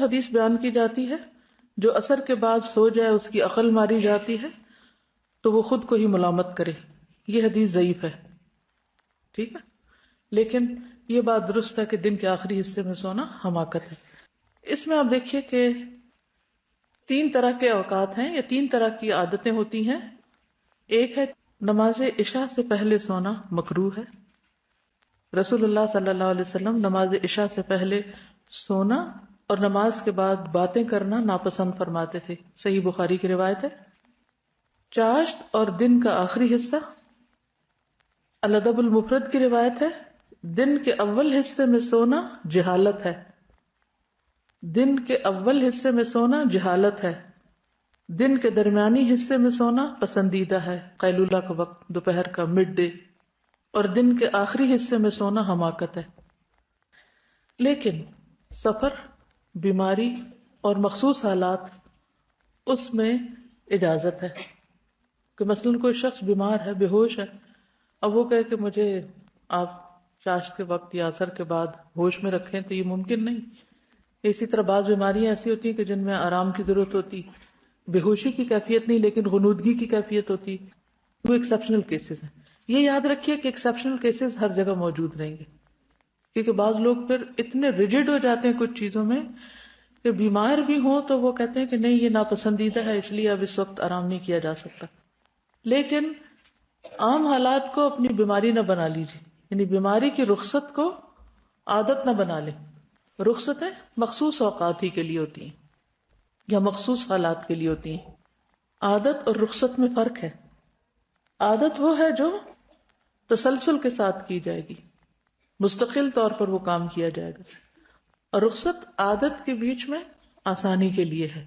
حدیث بیان کی جاتی ہے جو عصر کے بعد سو جائے اس کی عقل ماری جاتی ہے تو وہ خود کو ہی ملامت کرے، یہ حدیث ضعیف ہے. ٹھیک ہے، لیکن یہ بات درست ہے کہ دن کے آخری حصے میں سونا حماقت ہے. اس میں آپ دیکھیے کہ 3 طرح کے اوقات ہیں یا 3 طرح کی عادتیں ہوتی ہیں. ایک ہے نماز عشاء سے پہلے سونا مکروہ ہے. رسول اللہ صلی اللہ علیہ وسلم نماز عشاء سے پہلے سونا اور نماز کے بعد باتیں کرنا ناپسند فرماتے تھے. صحیح بخاری کی روایت ہے. چاشت اور دن کا آخری حصہ، الادب المفرد کی روایت ہے، دن کے اول حصے میں سونا جہالت ہے. دن کے اول حصے میں سونا جہالت ہے. دن کے درمیانی حصے میں سونا پسندیدہ ہے، قیلولہ کا وقت، دوپہر کا، مڈ ڈے. اور دن کے آخری حصے میں سونا حماقت ہے. لیکن سفر، بیماری اور مخصوص حالات، اس میں اجازت ہے کہ مثلاً کوئی شخص بیمار ہے، بے ہوش ہے، اب وہ کہے کہ مجھے آپ چاشت کے وقت یا عصر کے بعد ہوش میں رکھیں، تو یہ ممکن نہیں. اسی طرح بعض بیماریاں ایسی ہوتی ہیں کہ جن میں آرام کی ضرورت ہوتی، بے ہوشی کی کیفیت نہیں لیکن غنودگی کی کیفیت ہوتی. وہ ایکسیپشنل کیسز ہیں. یہ یاد رکھیے کہ ایکسیپشنل کیسز ہر جگہ موجود رہیں گے، کیونکہ بعض لوگ پھر اتنے ریجڈ ہو جاتے ہیں کچھ چیزوں میں کہ بیمار بھی ہوں تو وہ کہتے ہیں کہ نہیں یہ ناپسندیدہ ہے، اس لیے اب اس وقت آرام نہیں کیا جا سکتا. لیکن عام حالات کو اپنی بیماری نہ بنا لیجیے، یعنی بیماری کی رخصت کو عادت نہ بنا لیں. رخصتیں مخصوص اوقات ہی کے لیے ہوتی ہیں یا مخصوص حالات کے لیے ہوتی ہیں. عادت اور رخصت میں فرق ہے. عادت وہ ہے جو تسلسل کے ساتھ کی جائے گی، مستقل طور پر وہ کام کیا جائے گا، اور رخصت عادت کے بیچ میں آسانی کے لیے ہے.